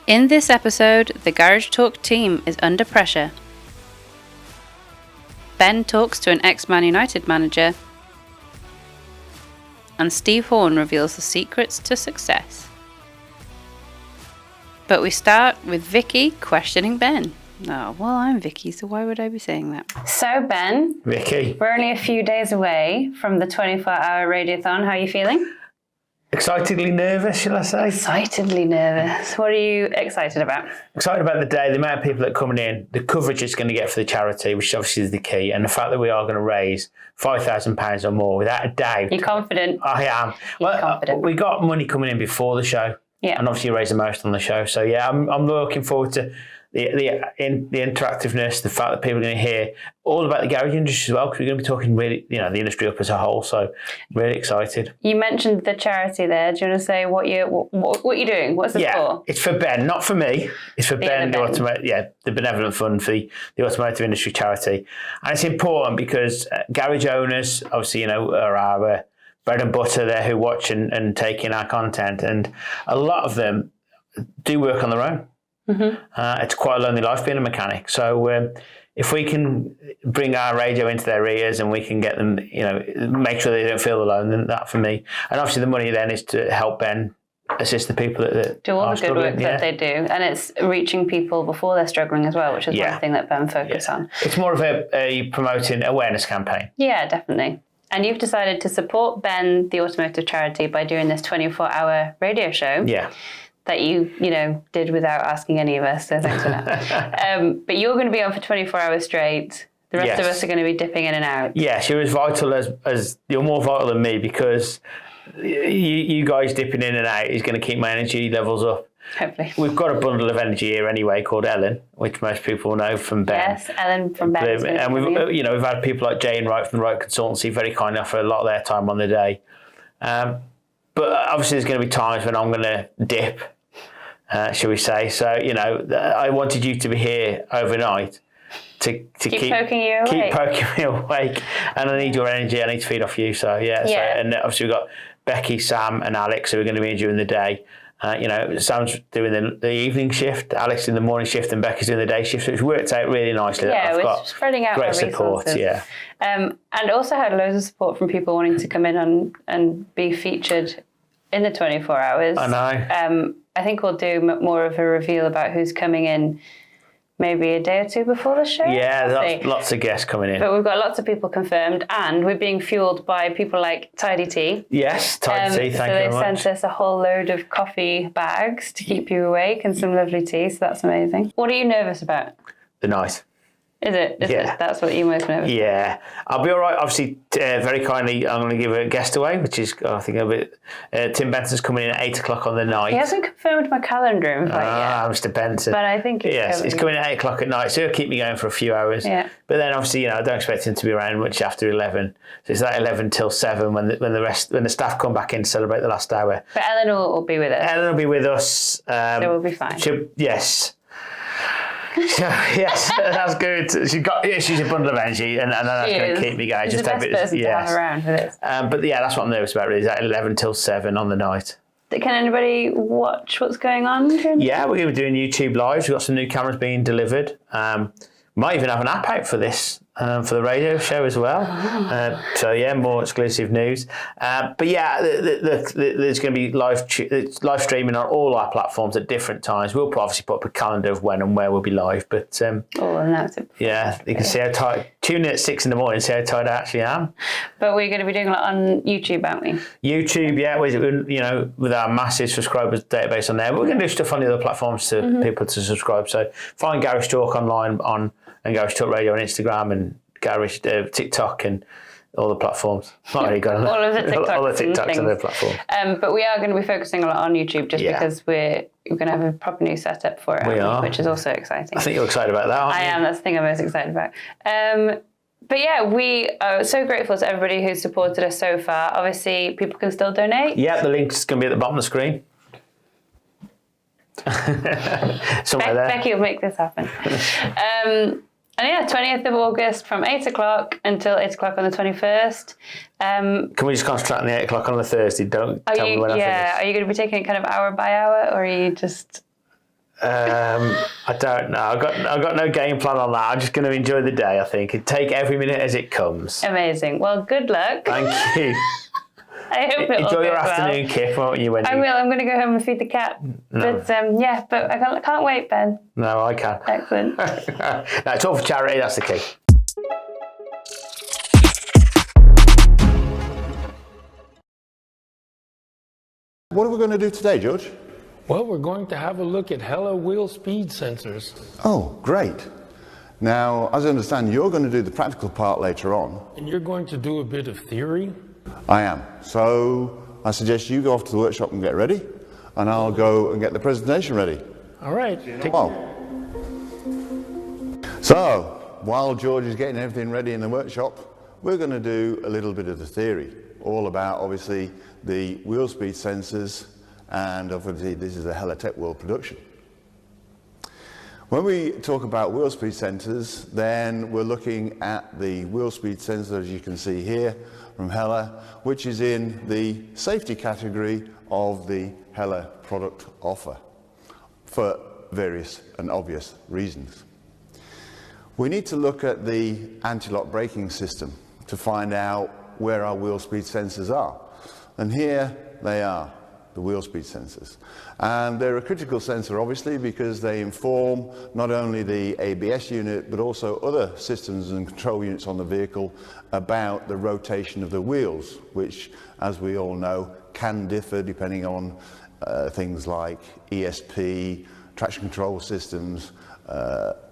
In this episode, the Garage Talk team is under pressure. Ben talks to an ex-Man United manager, and Steve Horn reveals the secrets to success. But we start with Vicky questioning Ben. Oh, well, I'm Vicky, so why would I be saying that? So, Ben. Vicky. We're only a few days away from the 24-hour Radiothon. How are you feeling? Excitedly nervous, shall I say? Excitedly nervous. What are you excited about? Excited about the day, the amount of people that are coming in, the coverage it's going to get for the charity, which obviously is the key, and the fact that we are going to raise £5,000 or more without a doubt. You're confident? I am. You're confident. We got money coming in before the show, and obviously you raise the most on the show. So yeah, I'm looking forward to the interactiveness, the fact that people are going to hear all about the garage industry as well, because we're going to be talking really, the industry up as a whole. So really excited. You mentioned the charity there. Do you want to say what you're doing? What's it for? It's for Ben, not for me. It's for Ben, the benevolent fund for the automotive industry charity, and it's important because garage owners, obviously, are our bread and butter there, who watch and take in our content, and a lot of them do work on their own. Mm-hmm. It's quite a lonely life being a mechanic. So if we can bring our radio into their ears and we can get them, make sure they don't feel alone, then that for me. And obviously the money then is to help Ben assist the people that do all the good work that they do. And it's reaching people before they're struggling as well, which is one thing that Ben focuses on. It's more of a promoting awareness campaign. Yeah, definitely. And you've decided to support Ben, the automotive charity, by doing this 24-hour radio show. Yeah. That you did without asking any of us, so thanks for that. But you're going to be on for 24 hours straight. The rest of us are going to be dipping in and out. Yes, you're as vital as you're more vital than me, because you guys dipping in and out is going to keep my energy levels up. Hopefully. We've got a bundle of energy here anyway called Ellen, which most people know from Ben. Yes, Ellen from Ben. And we've had people like Jay and Wright from the Wright Consultancy very kindly offer a lot of their time on the day. But obviously there's going to be times when I'm going to dip. Shall we say? So, I wanted you to be here overnight to keep poking me awake, and I need your energy. I need to feed off you. So, So, and obviously we've got Becky, Sam, and Alex who are going to be in during the day. Sam's doing the evening shift, Alex in the morning shift, and Becky's doing the day shift. So it's worked out really nicely. Yeah, I've got spreading out great support. Yeah, and also had loads of support from people wanting to come in and be featured in the 24 hours. I know. I think we'll do more of a reveal about who's coming in maybe a day or two before the show. Yeah, lots of guests coming in. But we've got lots of people confirmed, and we're being fueled by people like Tidy Tea. Yes, Tidy Tea, thank you very much. So they sent us a whole load of coffee bags to keep you awake and some lovely tea, so that's amazing. What are you nervous about? The night. Is it? Is it? That's what you're most nervous about? Yeah. I'll be all right. Obviously, very kindly, I'm going to give a guest away, which is, I think, a bit... Tim Benson's coming in at 8 o'clock on the night. He hasn't confirmed my calendar invite yet. Mr. Benson. But I think he's coming at 8 o'clock at night, so he'll keep me going for a few hours. Yeah. But then, obviously, I don't expect him to be around much after 11. So it's that 11 till 7 when the staff come back in to celebrate the last hour. But Ellen will be with us. Ellen will be with us. So we'll be fine. Yes. Yes, that's good. She's a bundle of energy, and that's going to keep me going. She's the best person to have around for this. But that's what I'm nervous about. Really, is that 11 till 7 on the night. Can anybody watch what's going on? Yeah, we're going to be doing YouTube lives. We've got some new cameras being delivered. Might even have an app out for this. For the radio show as well. More exclusive news. But there's going to be live streaming on all our platforms at different times. We'll obviously put up a calendar of when and where we'll be live. But you can see how tired. Tune in at 6 in the morning, see how tired I actually am. But we're going to be doing a lot on YouTube, aren't we? YouTube, yeah. With our massive subscribers database on there. But we're going to do stuff on the other platforms to people to subscribe. So find Garage Talk online and Garage Talk Radio on Instagram and Garage TikTok and all the platforms. Not really got all of the TikToks on the platform. But we are going to be focusing a lot on YouTube because we're going to have a proper new setup for it, which is also exciting. I think you're excited about that, aren't you? I am. That's the thing I'm most excited about. But we are so grateful to everybody who's supported us so far. Obviously, people can still donate. Yeah, the link's going to be at the bottom of the screen. Somewhere there. Becky will make this happen. 20th of August from 8 o'clock until 8 o'clock on the 21st. Can we just concentrate on the 8 o'clock on the Thursday? Don't tell me when I finish. Are you going to be taking it kind of hour by hour, or are you just... I don't know. I've got no game plan on that. I'm just going to enjoy the day, I think, and take every minute as it comes. Amazing. Well, good luck. Thank you. I hope it enjoy all your goes afternoon, well. Kip, won't you? I will. I'm going to go home and feed the cat. No. But I can't wait, Ben. No, I can't. Excellent. No, it's all for charity. That's the key. What are we going to do today, George? Well, we're going to have a look at Hella wheel speed sensors. Oh, great. Now, as I understand, you're going to do the practical part later on. And you're going to do a bit of theory? I am. So I suggest you go off to the workshop and get ready, and I'll go and get the presentation ready. All right. So, while George is getting everything ready in the workshop, we're going to do a little bit of the theory, all about, obviously, the wheel speed sensors, and obviously this is a Hella Tech World production. When we talk about wheel speed sensors, then we're looking at the wheel speed sensor, as you can see here, from Hella, which is in the safety category of the Hella product offer, for various and obvious reasons. We need to look at the anti-lock braking system to find out where our wheel speed sensors are. And here they are, the wheel speed sensors. And they're a critical sensor, obviously, because they inform not only the ABS unit, but also other systems and control units on the vehicle about the rotation of the wheels, which, as we all know, can differ depending on things like ESP, traction control systems,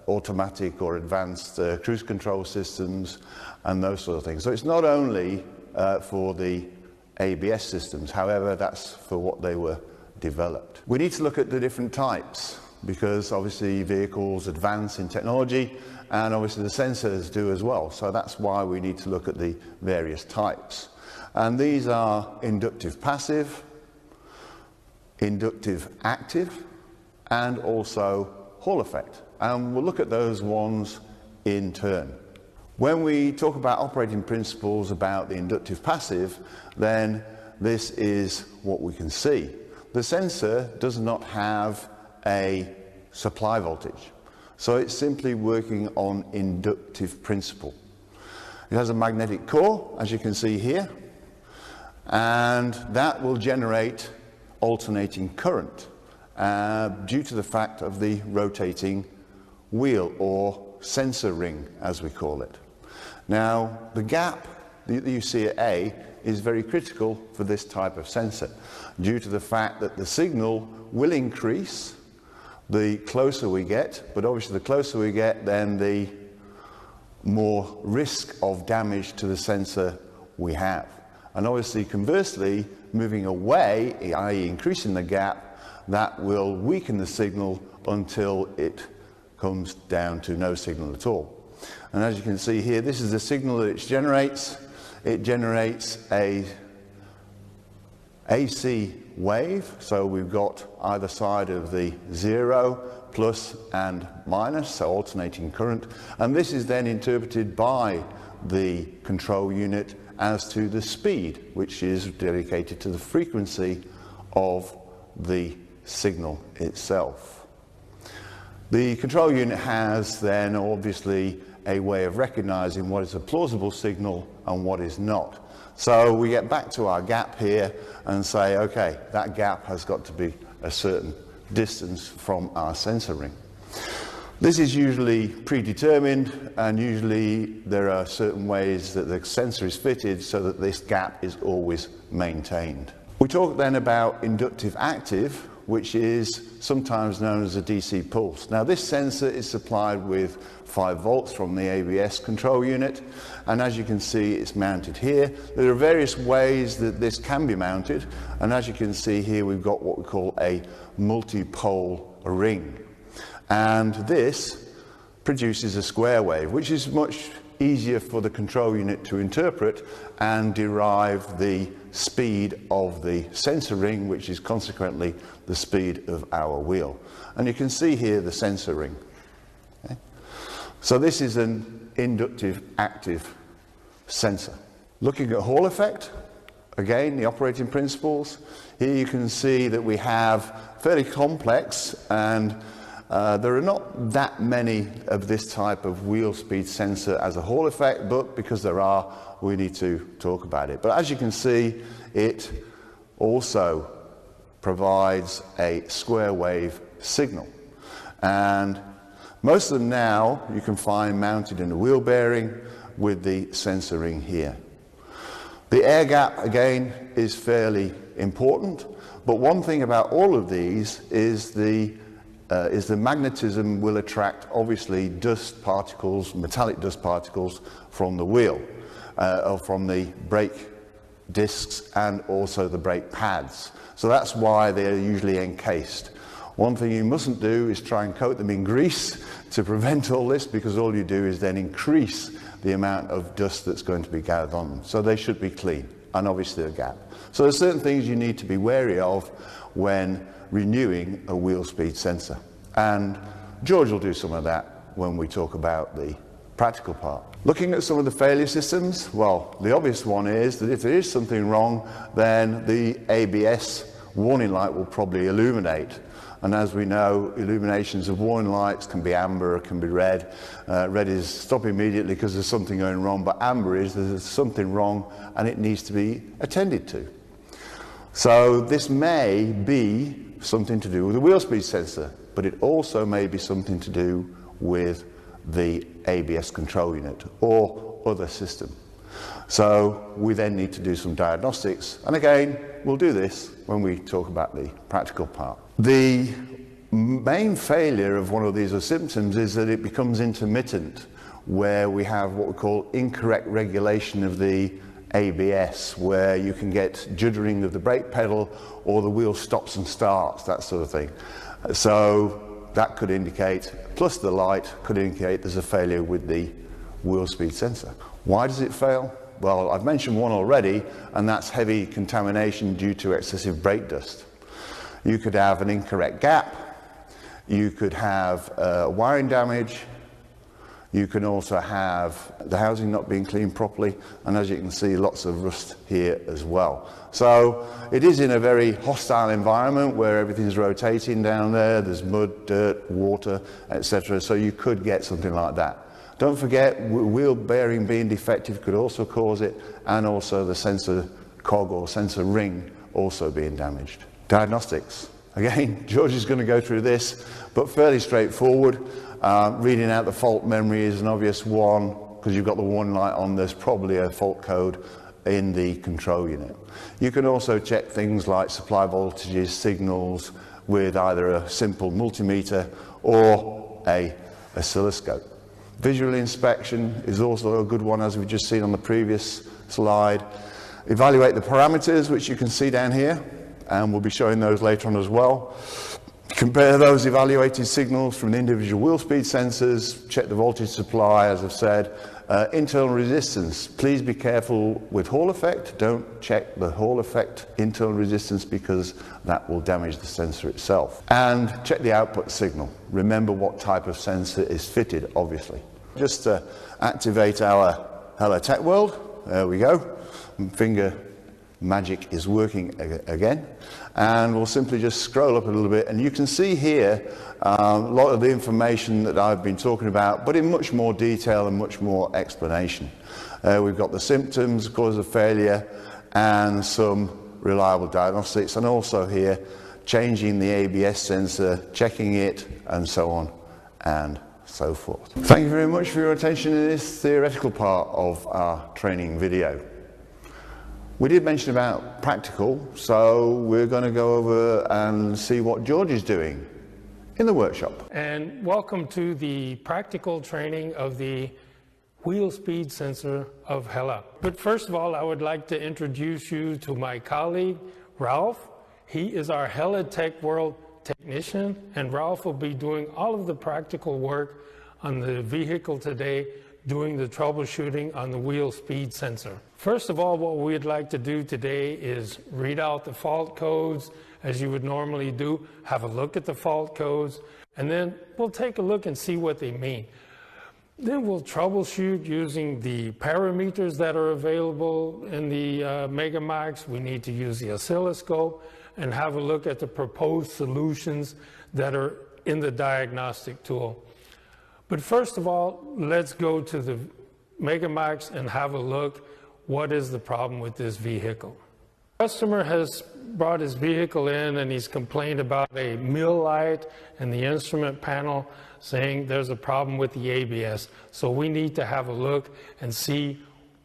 automatic or advanced cruise control systems, and those sort of things. So it's not only for the ABS systems, however, that's for what they were developed. We need to look at the different types, because obviously vehicles advance in technology, and obviously the sensors do as well. So that's why we need to look at the various types. And these are inductive passive, inductive active, and also Hall effect. And we'll look at those ones in turn. When we talk about operating principles about the inductive passive, then this is what we can see. The sensor does not have a supply voltage, so it's simply working on inductive principle. It has a magnetic core, as you can see here, and that will generate alternating current due to the fact of the rotating wheel, or sensor ring as we call it. Now, the gap that you see at A is very critical for this type of sensor, due to the fact that the signal will increase the closer we get, but obviously the closer we get, then the more risk of damage to the sensor we have. And obviously, conversely, moving away, i.e. increasing the gap, that will weaken the signal until it comes down to no signal at all. And as you can see here, this is the signal that it generates. It generates a AC wave, so we've got either side of the 0, plus and minus, so alternating current, and this is then interpreted by the control unit as to the speed, which is dedicated to the frequency of the signal itself. The control unit has then obviously a way of recognizing what is a plausible signal and what is not. So we get back to our gap here and say, okay, that gap has got to be a certain distance from our sensor ring. This is usually predetermined, and usually there are certain ways that the sensor is fitted so that this gap is always maintained. We talk then about inductive active, which is sometimes known as a DC pulse. Now, this sensor is supplied with 5 volts from the ABS control unit, and as you can see, it's mounted here. There are various ways that this can be mounted, and as you can see here, we've got what we call a multi-pole ring. And this produces a square wave, which is much easier for the control unit to interpret and derive the speed of the sensor ring, which is consequently the speed of our wheel. And you can see here the sensor ring. Okay? So this is an inductive active sensor. Looking at Hall effect, again, the operating principles. Here you can see that we have fairly complex and There are not that many of this type of wheel speed sensor as a Hall effect, but because there are, we need to talk about it. But as you can see, it also provides a square wave signal. And most of them now you can find mounted in a wheel bearing with the sensor ring here. The air gap, again, is fairly important, but one thing about all of these is the magnetism will attract, obviously, dust particles, metallic dust particles from the wheel, or from the brake discs and also the brake pads. So that's why they're usually encased. One thing you mustn't do is try and coat them in grease to prevent all this, because all you do is then increase the amount of dust that's going to be gathered on them. So they should be clean, and obviously a gap. So there's certain things you need to be wary of when renewing a wheel speed sensor. And George will do some of that when we talk about the practical part. Looking at some of the failure systems, well, the obvious one is that if there is something wrong, then the ABS warning light will probably illuminate. And as we know, illuminations of warning lights can be amber, can be red. Red is stop immediately because there's something going wrong, but amber is there's something wrong and it needs to be attended to. So this may be something to do with the wheel speed sensor, but it also may be something to do with the ABS control unit or other system. So we then need to do some diagnostics, and again, we'll do this when we talk about the practical part. The main failure of one of these symptoms is that it becomes intermittent, where we have what we call incorrect regulation of the ABS, where you can get juddering of the brake pedal or the wheel stops and starts, that sort of thing. So that could indicate, plus the light could indicate there's a failure with the wheel speed sensor. Why does it fail? Well, I've mentioned one already, and that's heavy contamination due to excessive brake dust. You could have an incorrect gap, you could have wiring damage, you can also have the housing not being cleaned properly, and as you can see, lots of rust here as well. So it is in a very hostile environment where everything's rotating down there, there's mud, dirt, water, etc. So you could get something like that. Don't forget, wheel bearing being defective could also cause it, and also the sensor cog or sensor ring also being damaged. Diagnostics. Again, George is going to go through this, but fairly straightforward. Reading out the fault memory is an obvious one, because you've got the warning light on, there's probably a fault code in the control unit. You can also check things like supply voltages, signals, with either a simple multimeter or a oscilloscope. Visual inspection is also a good one, as we've just seen on the previous slide. Evaluate the parameters, which you can see down here, and we'll be showing those later on as well. Compare those evaluated signals from the individual wheel speed sensors, check the voltage supply, as I've said. Internal resistance, please be careful with Hall effect. Don't check the Hall effect internal resistance, because that will damage the sensor itself. And check the output signal. Remember what type of sensor is fitted, obviously. Just to activate our Hello Tech World, there we go. Finger magic is working again, and we'll simply just scroll up a little bit, and you can see here a lot of the information that I've been talking about, but in much more detail and much more explanation. We've got the symptoms, cause of failure, and some reliable diagnostics, and also here changing the ABS sensor, checking it, and so on and so forth. Thank you very much for your attention in this theoretical part of our training video. We did mention about practical, so we're going to go over and see what George is doing in the workshop. And welcome to the practical training of the wheel speed sensor of Hella. But first of all, I would like to introduce you to my colleague, Ralph. He is our Hella Tech World technician, and Ralph will be doing all of the practical work on the vehicle today, doing the troubleshooting on the wheel speed sensor. First of all, what we'd like to do today is read out the fault codes as you would normally do, have a look at the fault codes, and then we'll take a look and see what they mean. Then we'll troubleshoot using the parameters that are available in the Megamax. We need to use the oscilloscope and have a look at the proposed solutions that are in the diagnostic tool. But first of all, let's go to the Megamax and have a look. What is the problem with this vehicle? The customer has brought his vehicle in and he's complained about a mill light and the instrument panel, saying there's a problem with the ABS. So we need to have a look and see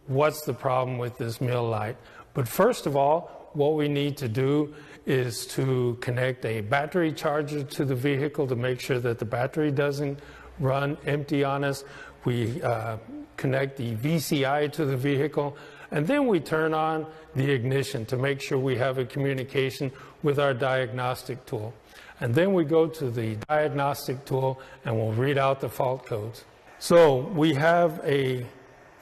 what's the problem with this mill light. But first of all, what we need to do is to connect a battery charger to the vehicle to make sure that the battery doesn't run empty on us. We connect the VCI to the vehicle, and then we turn on the ignition to make sure we have a communication with our diagnostic tool. And then we go to the diagnostic tool and we'll read out the fault codes. So we have a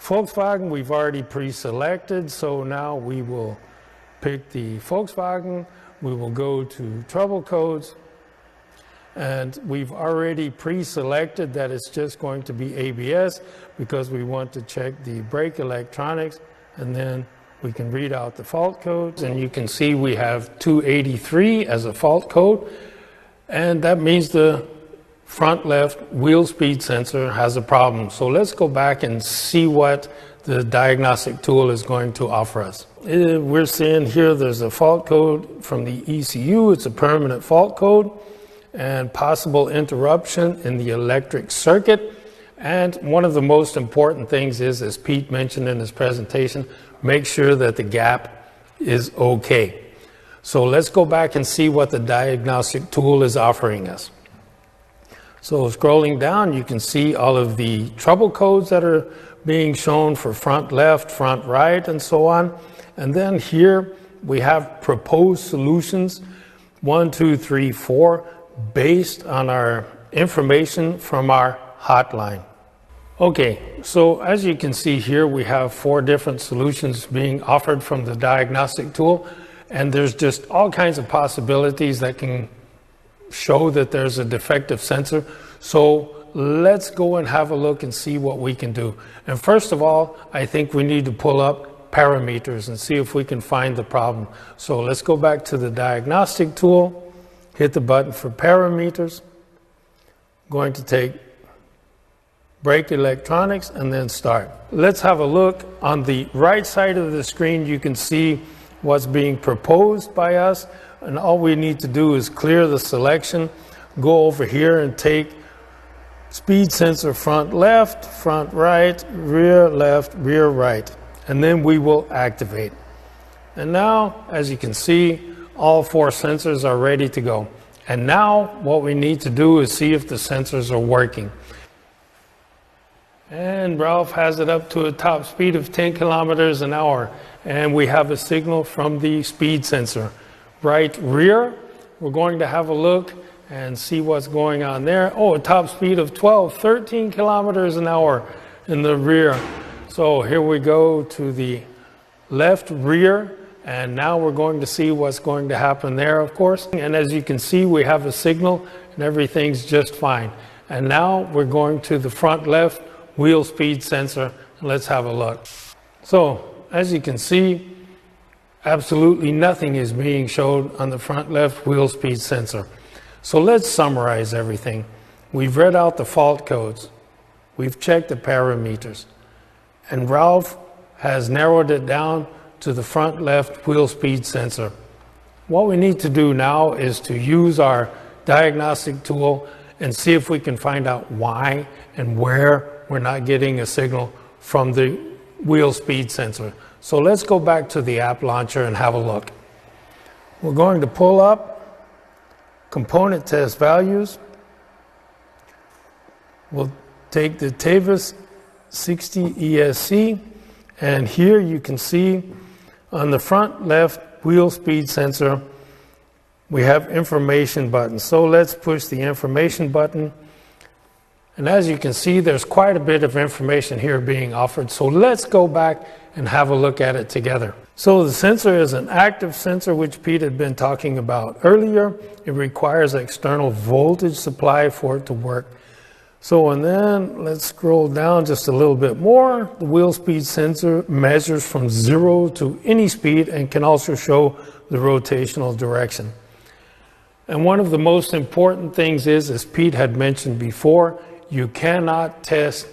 Volkswagen we've already pre-selected, so now we will pick the Volkswagen. We will go to trouble codes, and we've already pre-selected that it's just going to be ABS because we want to check the brake electronics, and then we can read out the fault codes, and you can see we have 283 as a fault code, and that means the front left wheel speed sensor has a problem. So let's go back and see what the diagnostic tool is going to offer us. We're seeing here there's a fault code from the ECU. It's a permanent fault code and possible interruption in the electric circuit. And one of the most important things is, as Pete mentioned in his presentation, make sure that the gap is okay. So let's go back and see what the diagnostic tool is offering us. So scrolling down, you can see all of the trouble codes that are being shown for front left, front right, and so on. And then here we have proposed solutions, 1, 2, 3, 4, based on our information from our hotline. Okay, so as you can see here, we have 4 different solutions being offered from the diagnostic tool, and there's just all kinds of possibilities that can show that there's a defective sensor. So let's go and have a look and see what we can do. And first of all, I think we need to pull up parameters and see if we can find the problem. So let's go back to the diagnostic tool, hit the button for parameters, going to take brake electronics and then start. Let's have a look. On the right side of the screen, you can see what's being proposed by us, and all we need to do is clear the selection, go over here and take speed sensor front left, front right, rear left, rear right, and then we will activate. And now, as you can see, all 4 sensors are ready to go. And now what we need to do is see if the sensors are working. And Ralph has it up to a top speed of 10 kilometers an hour. And we have a signal from the speed sensor. Right rear, we're going to have a look and see what's going on there. Oh, a top speed of 12, 13 kilometers an hour in the rear. So here we go to the left rear, and now we're going to see what's going to happen there, of course. And as you can see, we have a signal and everything's just fine. And now we're going to the front left wheel speed sensor. Let's have a look. So as you can see, absolutely nothing is being showed on the front left wheel speed sensor. So let's summarize everything. We've read out the fault codes. We've checked the parameters. And Ralph has narrowed it down to the front left wheel speed sensor. What we need to do now is to use our diagnostic tool and see if we can find out why and where we're not getting a signal from the wheel speed sensor. So let's go back to the app launcher and have a look. We're going to pull up component test values. We'll take the Tavis 60 ESC, and here you can see on the front left wheel speed sensor we have information button. So let's push the information button, and as you can see there's quite a bit of information here being offered. So let's go back and have a look at it together. So the sensor is an active sensor, which Pete had been talking about earlier. It requires external voltage supply for it to work. So, and then let's scroll down just a little bit more. The wheel speed sensor measures from 0 to any speed and can also show the rotational direction. And one of the most important things is, as Pete had mentioned before, you cannot test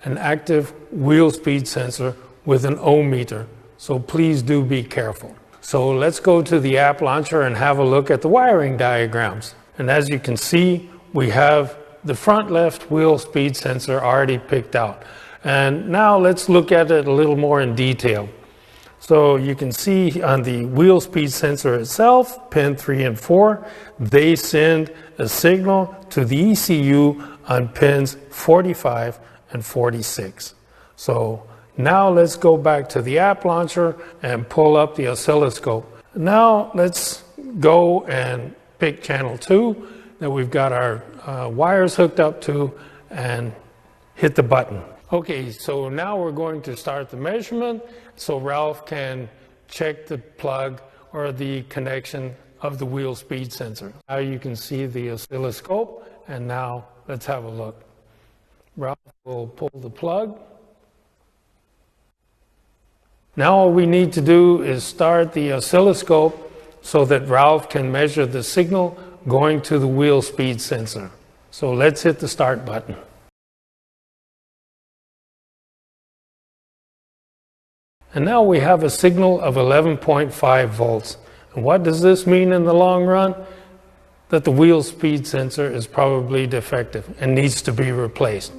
an active wheel speed sensor with an ohm meter. So please do be careful. So let's go to the app launcher and have a look at the wiring diagrams. And as you can see, we have the front left wheel speed sensor already picked out. And now let's look at it a little more in detail. So you can see on the wheel speed sensor itself, pin 3 and 4, they send a signal to the ECU on pins 45 and 46. So now let's go back to the app launcher and pull up the oscilloscope. Now let's go and pick channel 2 that we've got our wires hooked up to and hit the button. Okay, so now we're going to start the measurement so Ralph can check the plug or the connection of the wheel speed sensor. Now you can see the oscilloscope, and now let's have a look. Ralph will pull the plug. Now all we need to do is start the oscilloscope so that Ralph can measure the signal going to the wheel speed sensor. So let's hit the start button. And now we have a signal of 11.5 volts. And what does this mean in the long run? That the wheel speed sensor is probably defective and needs to be replaced.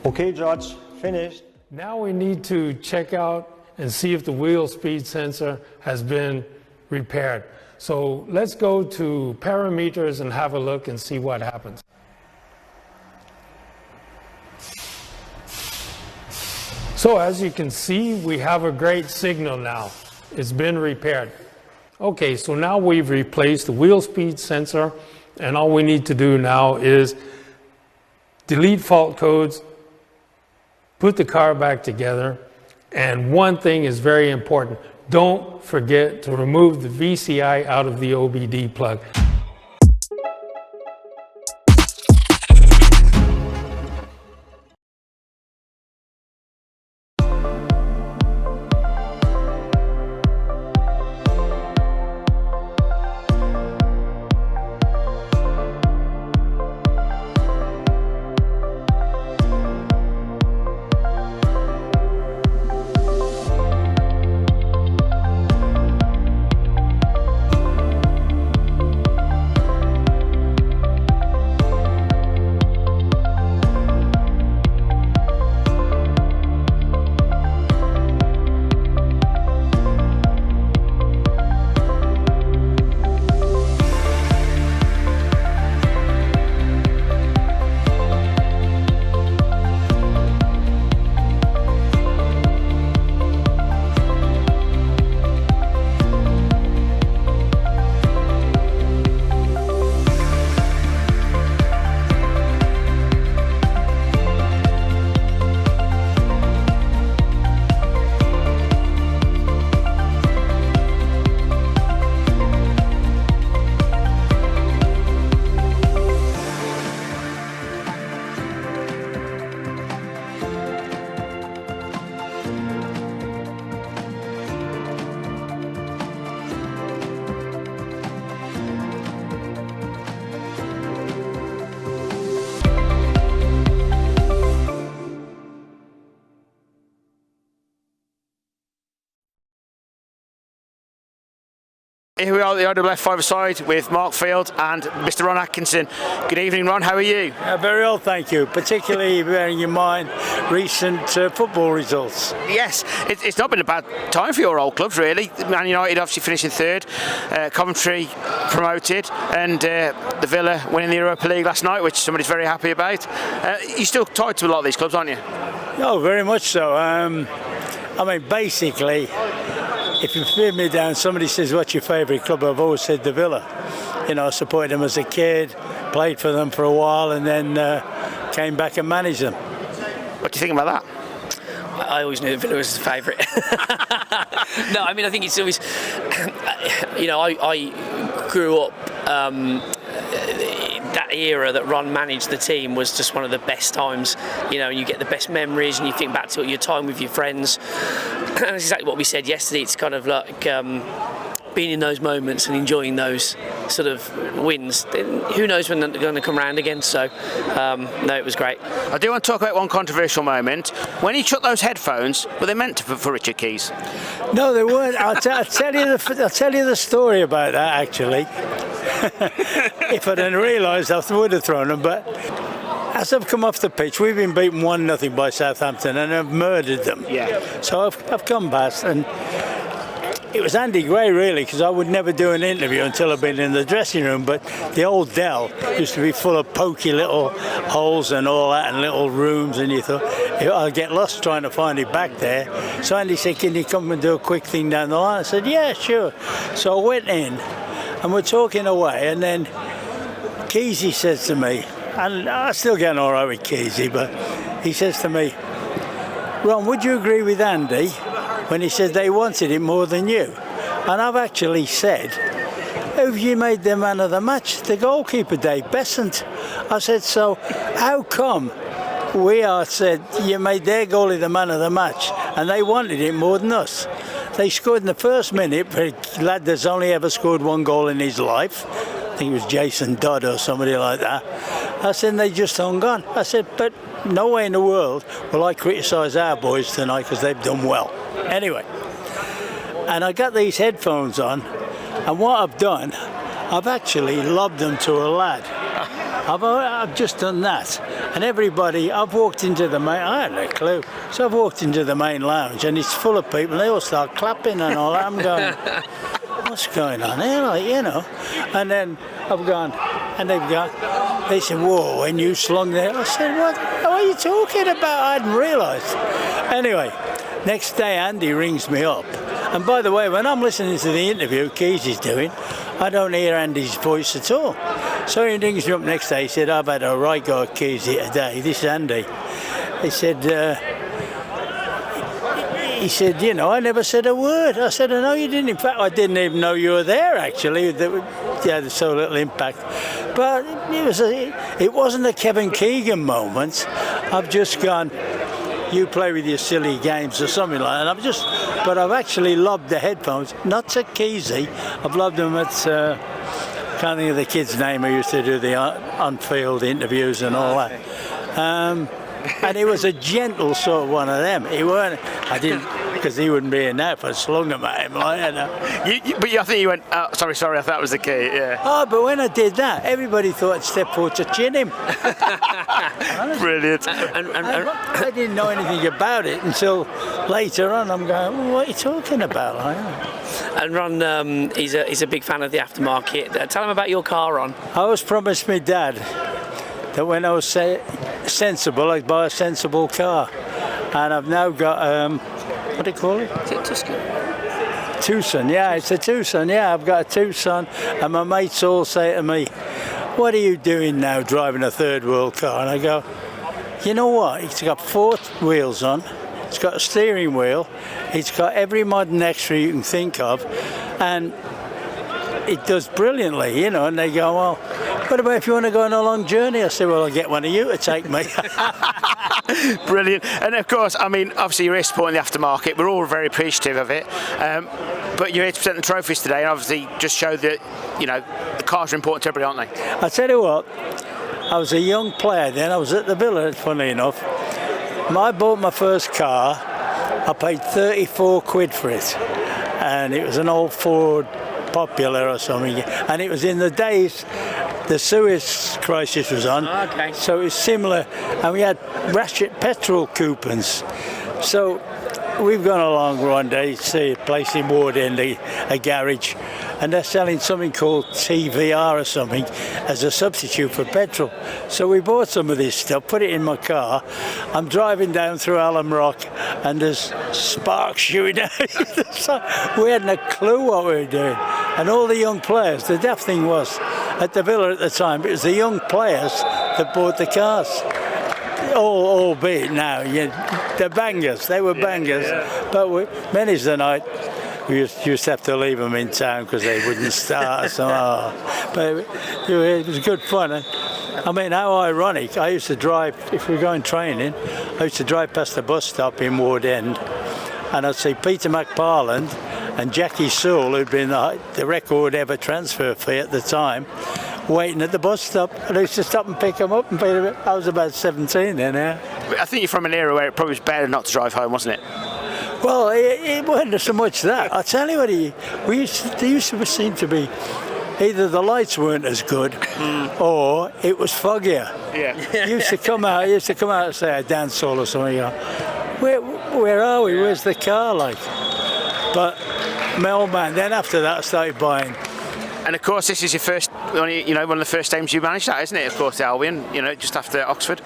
Okay, George, finished. Now we need to check out and see if the wheel speed sensor has been repaired. So let's go to parameters and have a look and see what happens. So as you can see, we have a great signal now. It's been repaired. Okay, so now we've replaced the wheel speed sensor, and all we need to do now is delete fault codes, put the car back together, and one thing is very important. Don't forget to remove the VCI out of the OBD plug. Here we are at the IWF five-a-side with Mark Field and Mr. Ron Atkinson. Good evening, Ron. How are you? Very well, thank you. Particularly bearing in mind recent football results. Yes, it's not been a bad time for your old clubs, really. Man United obviously finishing third, Coventry promoted, and the Villa winning the Europa League last night, which somebody's very happy about. You're still tied to a lot of these clubs, aren't you? Oh, very much so. I mean, basically, if you pin me down, somebody says, what's your favourite club? I've always said the Villa. You know, I supported them as a kid, played for them for a while, and then came back and managed them. What do you think about that? I always knew Villa was his favourite. No, I mean, I think it's always, you know, I grew up that era that Ron managed the team was just one of the best times. You know, you get the best memories, and you think back to your time with your friends. And that's exactly what we said yesterday. It's kind of like being in those moments and enjoying those sort of wins. Who knows when they're going to come around again? So, no, it was great. I do want to talk about one controversial moment. When he took those headphones, were they meant for Richard Keys? No, they weren't. I'll tell you the story about that, actually. If I didn't realise, I would have thrown them. But as I've come off the pitch, we've been beaten 1-0 by Southampton, and I've murdered them. Yeah. So I've come past, and it was Andy Gray, really, because I would never do an interview until I'd been in the dressing room. But the old Dell used to be full of pokey little holes and all that, and little rooms, and you thought, I'll get lost trying to find it back there. So Andy said, can you come and do a quick thing down the line? I said, yeah, sure. So I went in, and we're talking away, and then Keysy says to me, and I still get all right with Keysy, but he says to me, Ron, would you agree with Andy when he said they wanted it more than you? And I've actually said, who've you made the man of the match? The goalkeeper, Dave Besant. I said, so how come said you made their goalie the man of the match and they wanted it more than us? They scored in the first minute, but a lad that's only ever scored one goal in his life. I think it was Jason Dodd or somebody like that. I said, they just hung on. I said, but no way in the world will I criticise our boys tonight because they've done well. Anyway, and I got these headphones on, and what I've done, I've actually lobbed them to a lad. I've just done that, and everybody, I've walked into the main, I hadn't a clue, so I've walked into the main lounge, and it's full of people, and they all start clapping and all that. I'm going, what's going on here, like, you know? And then I've gone, and they said, whoa, when you slung there. I said, what are you talking about? I hadn't realised. Anyway, next day Andy rings me up. And by the way, when I'm listening to the interview Keys is doing, I don't hear Andy's voice at all. So he rings me up next day. He said, I've had a right go at Keys today. This is Andy. He said, you know, I never said a word. I said, no, you didn't. In fact, I didn't even know you were there, actually. You had so little impact. But it wasn't a Kevin Keegan moment. I've just gone, you play with your silly games or something like that. But I've actually lobbed the headphones, not to Keysy. I've lobbed them at, can't think of the kid's name who used to do the on-field interviews and all that. And it was a gentle sort of one of them. I didn't, because he wouldn't be in there if I slung him at him. Like, you know. But I think you went, sorry, I thought that was the key, yeah. Oh, but when I did that, everybody thought I'd step forward to chin him. Brilliant. I didn't know anything about it until later on. I'm going, well, what are you talking about? And Ron, he's a big fan of the aftermarket. Tell him about your car, Ron. I was promised my dad that when I was sensible, I'd buy a sensible car. And I've now got, what do you call it? Is it Tucson? Tucson, yeah, it's a Tucson, yeah. I've got a Tucson, and my mates all say to me, what are you doing now driving a third world car? And I go, you know what? It's got 4 wheels on, it's got a steering wheel, it's got every modern extra you can think of, and it does brilliantly, you know. And they go, well, what about if you want to go on a long journey? I said, well, I'll get one of you to take me. Brilliant. And of course, I mean, obviously you're here supporting the aftermarket. We're all very appreciative of it. But you're here to present the trophies today, and obviously just show that, you know, the cars are important to everybody, aren't they? I tell you what, I was a young player then. I was at the Villa, funny enough. When I bought my first car, I paid 34 quid for it. And it was an old Ford Popular or something. And it was in the days the Suez crisis was on. Okay. So it was similar. And we had ratchet petrol coupons. So we've gone along one day to see a place in Ward End, a garage, and they're selling something called TVR or something as a substitute for petrol. So we bought some of this stuff, put it in my car. I'm driving down through Alum Rock, and there's sparks shooting out. We hadn't a clue what we were doing. And all the young players, the daft thing was, at the Villa at the time, it was the young players that bought the cars. Albeit now, they're bangers. They were bangers. Yeah. But many's the night we used to have to leave them in town because they wouldn't start. So, but it was good fun. And I mean, how ironic. I used to drive, if we were going training, I used to drive past the bus stop in Ward End, and I'd see Peter McParland and Jackie Sewell, who'd been the record ever transfer fee at the time, waiting at the bus stop. And I used to stop and pick them up. And I was about 17 then, yeah. I think you're from an era where it probably was better not to drive home, wasn't it? Well, it wasn't so much that. I tell you what, there used to seem to be either the lights weren't as good or it was foggier. Yeah. You used to come out and say a dance hall or something. You go, where are we? Where's the car like? But my old man, then after that I started buying. And of course this is your first, one of the first times you managed that, isn't it? Of course, Albion, just after Oxford.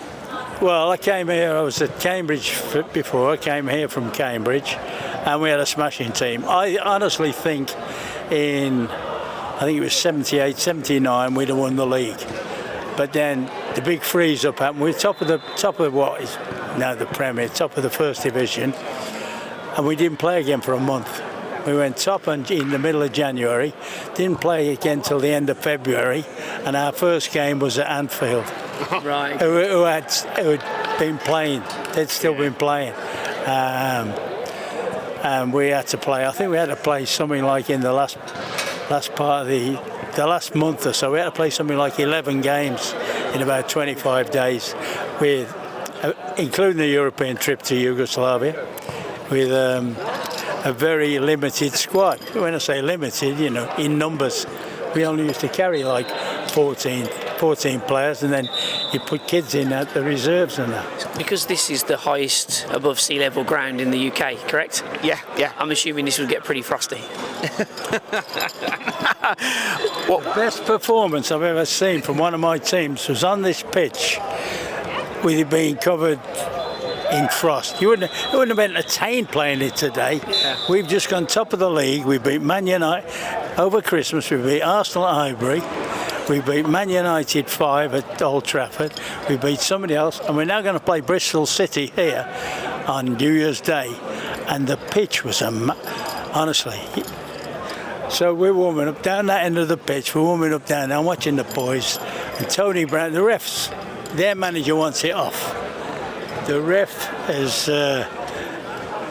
Well, I came here, I was at Cambridge before, I came here from Cambridge and we had a smashing team. I honestly think I think it was 78, 79, we'd have won the league. But then the big freeze up happened. We were top of what is now the Premier, top of the First Division, and we didn't play again for a month. We went top in the middle of January, didn't play again till the end of February, and our first game was at Anfield. Right. Who had been playing, they'd still been playing. And we had to play, I think we had to play something like in the last part of the last month or so, we had to play something like 11 games in about 25 days, with including the European trip to Yugoslavia, with a very limited squad. When I say limited, in numbers, we only used to carry like 14 players, and then you put kids in at the reserves and that. Because this is the highest above sea level ground in the UK, correct? Yeah. I'm assuming this would get pretty frosty. The best performance I've ever seen from one of my teams was on this pitch with it being covered in frost. It wouldn't have entertained playing it today. Yeah. We've just gone top of the league. We beat Man United over Christmas. We beat Arsenal at Highbury. We beat Man United 5 at Old Trafford. We beat somebody else, and we're now going to play Bristol City here on New Year's Day. And the pitch was honestly. So we're warming up down that end of the pitch. We're warming up down there. I'm watching the boys, and Tony Brown, the refs, their manager wants it off. The ref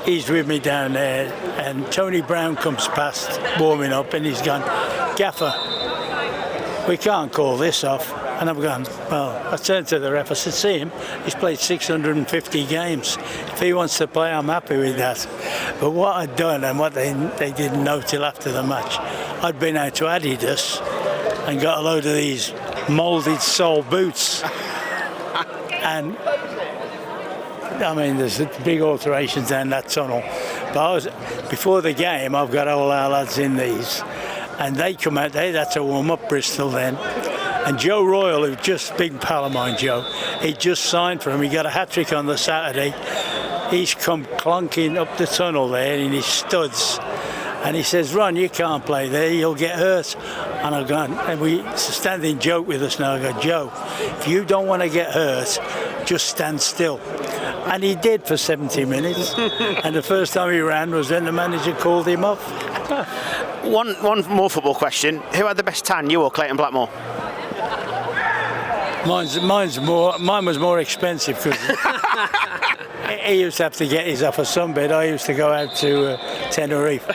he's with me down there, and Tony Brown comes past warming up, and he's gone, "Gaffer, we can't call this off." And I've gone, well, I turned to the ref, I said, "See him, he's played 650 games. If he wants to play, I'm happy with that." But what I'd done, and what they didn't know till after the match, I'd been out to Adidas and got a load of these moulded sole boots. And I mean, there's big alterations down that tunnel. But before the game, I've got all our lads in these. And they come out, they had to warm up Bristol then. And Joe Royal, who's just a big pal of mine, Joe, he just signed for him. He got a hat-trick on the Saturday. He's come clonking up the tunnel there in his studs. And he says, "Ron, you can't play there, you'll get hurt." And I've gone, and it's a standing joke with us now. I go, "Joe, if you don't want to get hurt, just stand still." And he did for 70 minutes. And the first time he ran was when the manager called him off. One more football question. Who had the best tan, you or Clayton Blackmore? Mine was more expensive because he used to have to get his off a sunbed. I used to go out to Tenerife.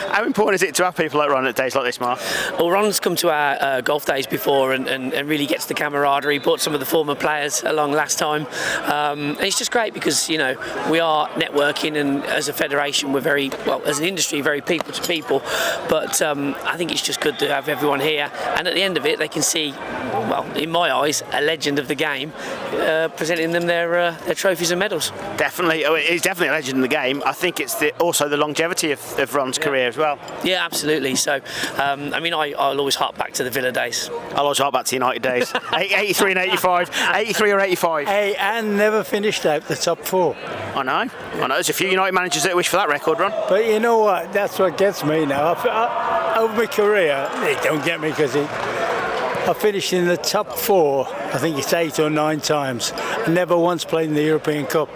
How important is it to have people like Ron at days like this, Mark? Well, Ron's come to our golf days before and really gets the camaraderie. Brought some of the former players along last time. And it's just great because, we are networking, and as a federation, we're very, well, as an industry, very people to people. But I think it's just good to have everyone here. And at the end of it, they can see, well, in my eyes, a legend of the game, presenting them their trophies and medals. Definitely. He's definitely a legend in the game. I think it's also the longevity of Ron's career as well. Yeah, absolutely. So, I'll always hark back to the Villa days. I'll always hark back to United days. 83 and 85. 83 or 85. Hey, and never finished out the top four. I know. There's a few United managers that wish for that record, Ron. But you know what? That's what gets me now. Over my career, it don't get me because I finished in the top four, I think it's 8 or 9 times. I never once played in the European Cup.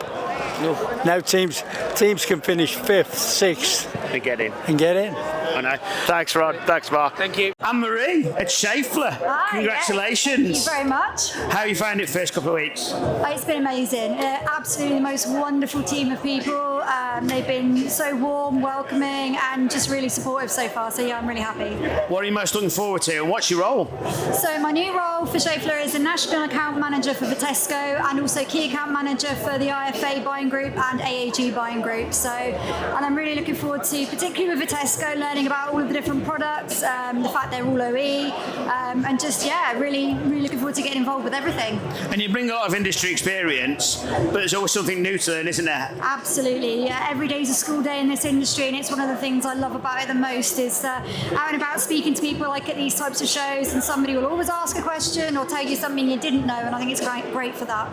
No. Now teams can finish 5th, 6th. And get in. I know. Thanks, Ron. Thanks, Mark. Thank you. Anne-Marie at Schaeffler. Hi, Congratulations. Yes. Thank you very much. How have you found it first couple of weeks? It's been amazing. Absolutely the most wonderful team of people. They've been so warm, welcoming, and just really supportive so far. So yeah, I'm really happy. What are you most looking forward to, and what's your role? So my new role for Schaeffler is a national account manager for Vitesco and also key account manager for the IFA buying group and AAG buying group. And I'm really looking forward to, particularly with Vitesco, learning about all of the different products, the fact they're all OE, and just really looking forward to getting involved with everything. And you bring a lot of industry experience, but there's always something new to learn, isn't there? Absolutely. Yeah, every day is a school day in this industry, and it's one of the things I love about it the most is out and about speaking to people like at these types of shows, and somebody will always ask a question or tell you something you didn't know, and I think it's great for that.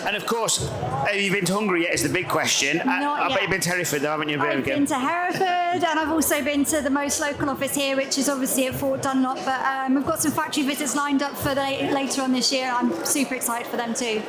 And of course, have you been to Hungary yet is the big question. I bet you've been to Hereford though, haven't you? I've been to Hereford, and I've also been to the most local office here, which is obviously at Fort Dunlop, but we've got some factory visits lined up for later on this year. I'm super excited for them too.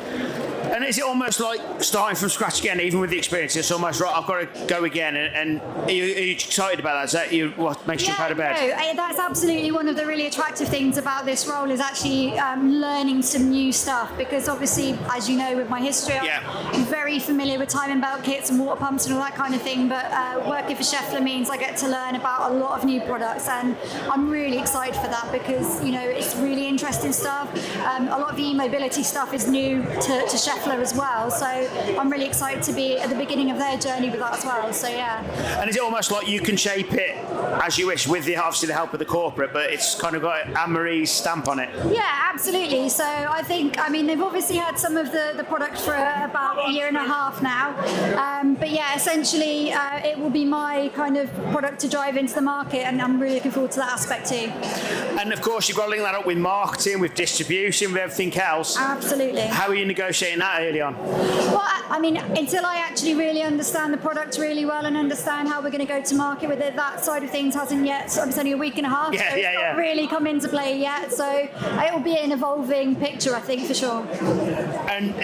And is it almost like starting from scratch again, even with the experience? It's almost right, I've got to go again. And are you excited about that? Is that what makes you jump out of bed? No, that's absolutely one of the really attractive things about this role is actually learning some new stuff, because obviously, as you know, with my history, I'm very familiar with timing belt kits and water pumps and all that kind of thing, but working for Schaeffler means I get to learn about a lot of new products, and I'm really excited for that because, it's really interesting stuff. A lot of the e-mobility stuff is new to Schaeffler as well, so I'm really excited to be at the beginning of their journey with that as well, so yeah. And is it almost like you can shape it as you wish with obviously the help of the corporate, but it's kind of got Anne-Marie's stamp on it? Yeah, absolutely. So I think, they've obviously had some of the product for about a year and a half now, but yeah, essentially it will be my kind of product to drive into the market, and I'm really looking forward to that aspect too. And of course you've got to link that up with marketing, with distribution, with everything else. Absolutely. How are you negotiating that early on? Well, until I actually really understand the product really well and understand how we're going to go to market with it, that side of things hasn't yet. So it's only a week and a half, so it's not really come into play yet. So it will be an evolving picture, I think, for sure. And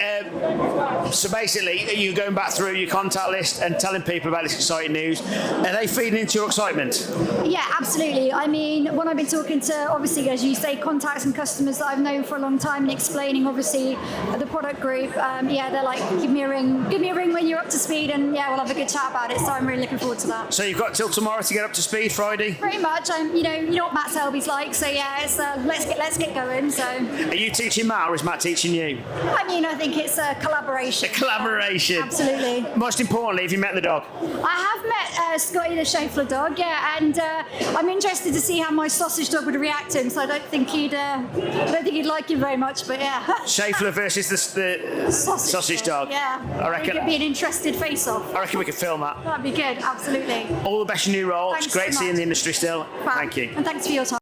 so basically, are you going back through your contact list and telling people about this exciting news? Are they feeding into your excitement? Yeah, absolutely. When I've been talking to, obviously, as you say, contacts and customers that I've known for a long time and explaining, obviously, the product group, they're like, give me a ring when you're up to speed, and we'll have a good chat about it. So I'm really looking forward to that. So you've got till tomorrow to get up to speed, Friday? Pretty much. You know what Matt Selby's like, so it's let's get going. So are you teaching Matt, or is Matt teaching you? I think it's a collaboration. A collaboration. Absolutely. Most importantly, have you met the dog? I have met Scotty the Schaeffler dog, and I'm interested to see how my sausage dog would react to him. So I don't think he'd like him very much, but yeah. Schaeffler versus the sausage dog. Yeah. I reckon it'd be an interesting face-off. I reckon we could film that. That'd be good. Absolutely. All the best in your new role. Thanks It's great so seeing much. the industry still. Thank you. And thanks for your time.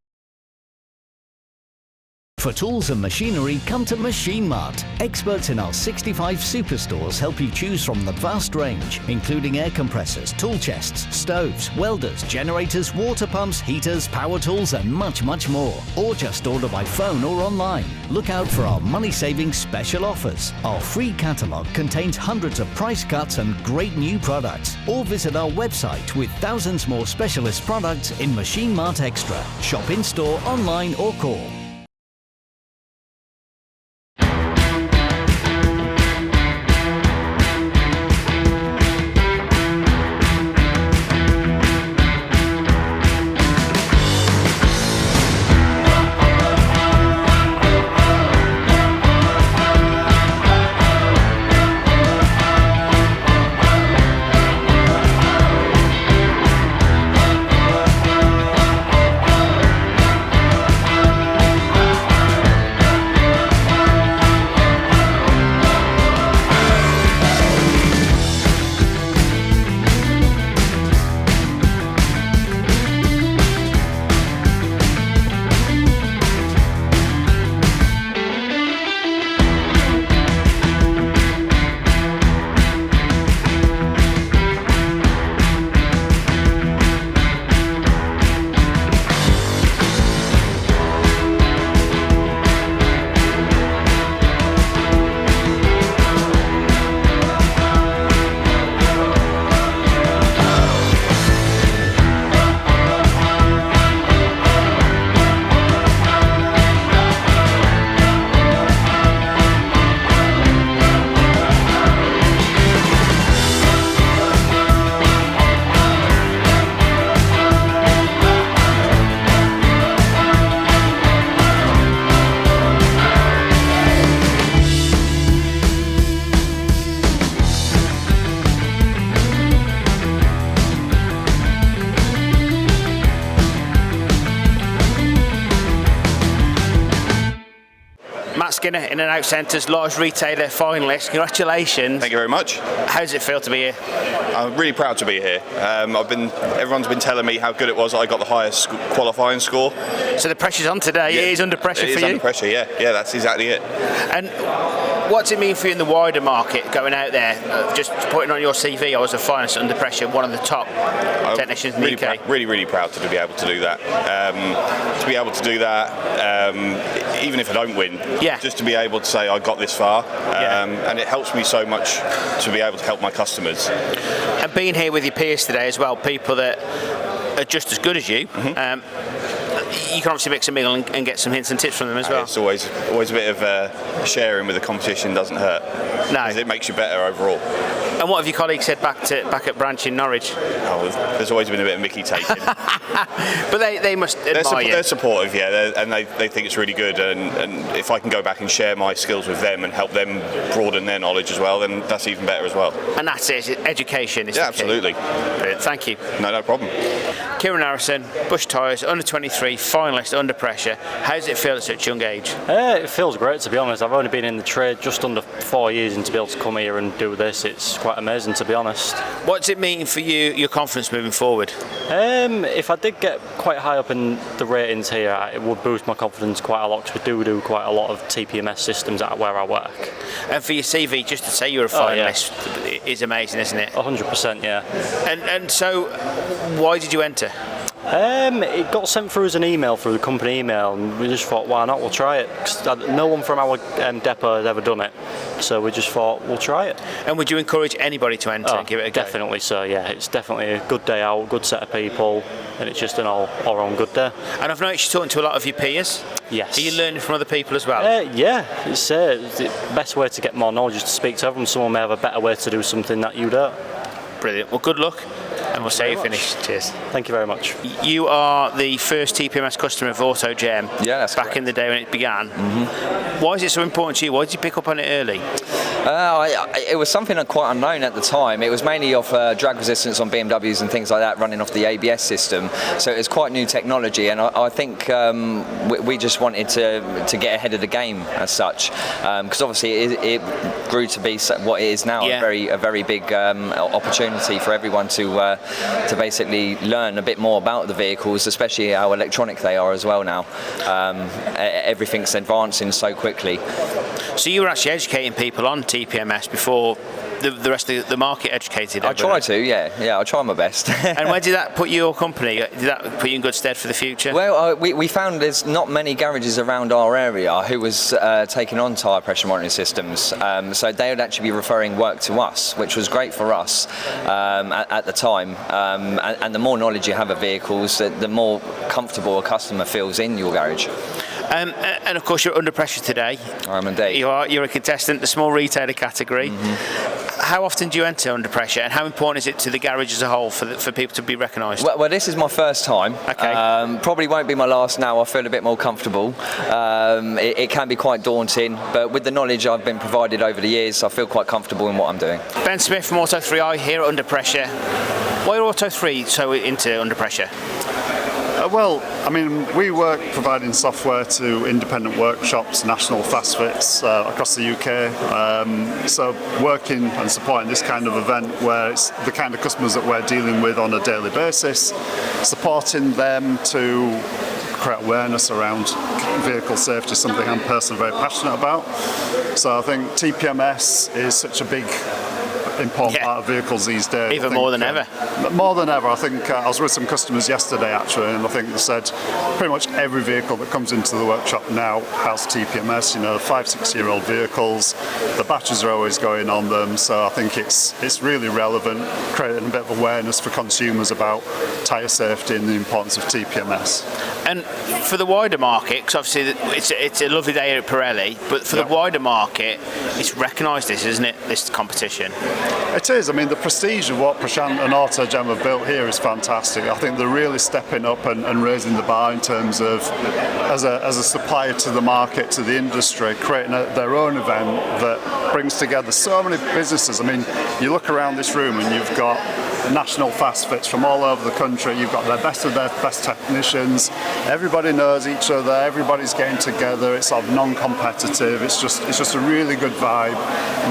For tools and machinery, come to Machine Mart. Experts in our 65 superstores help you choose from the vast range, including air compressors, tool chests, stoves, welders, generators, water pumps, heaters, power tools, and much, much more. Or just order by phone or online. Look out for our money-saving special offers. Our free catalogue contains hundreds of price cuts and great new products. Or visit our website with thousands more specialist products in Machine Mart Extra. Shop in-store, online, or call. Skinner, In and Out Centre's large retailer finalist. Congratulations. Thank you very much. How does it feel to be here? I'm really proud to be here. Everyone's been telling me how good it was. I got the highest qualifying score. So the pressure's on today. Yeah. It is under pressure for you? It is under pressure, yeah. Yeah, that's exactly it. And what's it mean for you in the wider market, going out there, just putting on your CV, I was a finalist under pressure, one of the top technicians in the UK? Really proud to be able to do that. Even if I don't win, just to be able to say I got this far, and it helps me so much to be able to help my customers. And being here with your peers today as well, people that are just as good as you, you can obviously mix a meal and get some hints and tips from them as well. It's always a bit of sharing with the competition doesn't hurt. No, it makes you better overall. And what have your colleagues said back at Branch in Norwich? Oh, there's always been a bit of mickey taking. But they must admire you. They're supportive, yeah, and they think it's really good. And if I can go back and share my skills with them and help them broaden their knowledge as well, then that's even better as well. And that's it. Education is absolutely. Brilliant. Thank you. No problem. Kieran Harrison, Bush Tyres, under 23, finalist, under pressure. How does it feel at such a young age? It feels great, to be honest. I've only been in the trade just under 4 years, and to be able to come here and do this, it's quite amazing, to be honest. What does it mean for you, your confidence moving forward? If I did get quite high up in the ratings here, it would boost my confidence quite a lot, because we do quite a lot of TPMS systems at where I work. And for your CV, just to say you're a finalist is amazing, isn't it? 100%, yeah. And so, why did you enter? It got sent through as an email, through the company email, and we just thought, why not, we'll try it. 'Cause no one from our depot had ever done it, so we just thought, we'll try it. And would you encourage anybody to enter and give it a go? Definitely so, yeah. It's definitely a good day out, good set of people, and it's just an all-round good day. And I've noticed you're talking to a lot of your peers. Yes. Are you learning from other people as well? Yeah, it's the best way to get more knowledge is to speak to everyone. Someone may have a better way to do something that you don't. Brilliant. Well, good luck. And we'll see you finish. Cheers. Thank you very much. You are the first TPMS customer of AutoGem. Yeah, that's back correct. in the day when it began. Mm-hmm. Why is it so important to you? Why did you pick up on it early? It was something quite unknown at the time. It was mainly off drag resistance on BMWs and things like that, running off the ABS system. So it was quite new technology, and I think we just wanted to get ahead of the game as such, because obviously it grew to be what it is now, a very big opportunity for everyone to basically learn a bit more about the vehicles, especially how electronic they are as well now. Everything's advancing so quickly. So you were actually educating people on TPMS before the rest of the market educated? I try to, yeah, I try my best. And where did that put your company? Did that put you in good stead for the future? Well, we found there's not many garages around our area who was taking on tyre pressure monitoring systems, so they would actually be referring work to us, which was great for us at the time. And the more knowledge you have of vehicles, the more comfortable a customer feels in your garage. And of course, you're under pressure today. I am indeed. You're a contestant, the small retailer category. Mm-hmm. How often do you enter under pressure, and how important is it to the garage as a whole for people to be recognised? Well, this is my first time. Okay. Probably won't be my last now. I feel a bit more comfortable. It can be quite daunting, but with the knowledge I've been provided over the years, I feel quite comfortable in what I'm doing. Ben Smith from Auto 3i here at Under Pressure. Why are Auto 3 so into Under Pressure? Well, I mean, we work providing software to independent workshops, national fast fits across the UK. So working and supporting this kind of event where it's the kind of customers that we're dealing with on a daily basis, supporting them to create awareness around vehicle safety is something I'm personally very passionate about. So I think TPMS is such a big important part of vehicles these days. Even more than ever. More than ever. I think I was with some customers yesterday actually, and I think they said pretty much every vehicle that comes into the workshop now has TPMS. You know, 5-6 year old vehicles, the batteries are always going on them. So I think it's really relevant, creating a bit of awareness for consumers about tyre safety and the importance of TPMS. And for the wider market, because obviously it's a lovely day here at Pirelli, but for the wider market, it's recognised this, isn't it, this competition? It is. I mean, the prestige of what Prashant and AutoGem have built here is fantastic. I think they're really stepping up and raising the bar in terms of, as a supplier to the market, to the industry, creating their own event that brings together so many businesses. I mean, you look around this room and you've got national fast fits from all over the country. You've got of their best technicians. Everybody knows each other. Everybody's getting together. It's sort of non-competitive. It's just a really good vibe.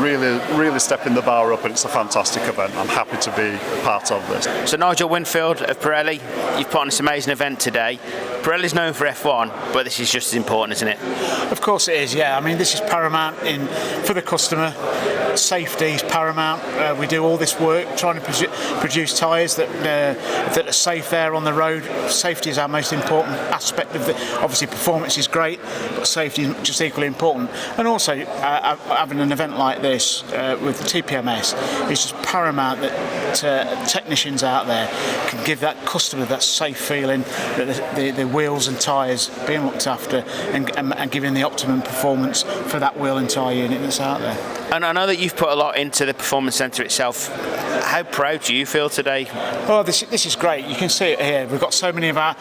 Really stepping the bar up, and it's a fantastic event. I'm happy to be part of this. So Nigel Winfield of Pirelli, you've put on this amazing event today. Pirelli's known for F1, but this is just as important, isn't it? Of course it is, yeah. I mean, this is paramount for the customer. Safety is paramount. We do all this work trying to produce tyres that are safe there on the road. Safety is our most important aspect of it. Obviously, performance is great, but safety is just equally important. And also, having an event like this with the TPMS is just paramount that technicians out there can give that customer that safe feeling that the wheels and tyres being looked after and giving the optimum performance for that wheel and tyre unit that's out there. And I know that you've put a lot into the performance centre itself. How proud do you feel today? Oh, this is great. You can see it here. We've got so many of our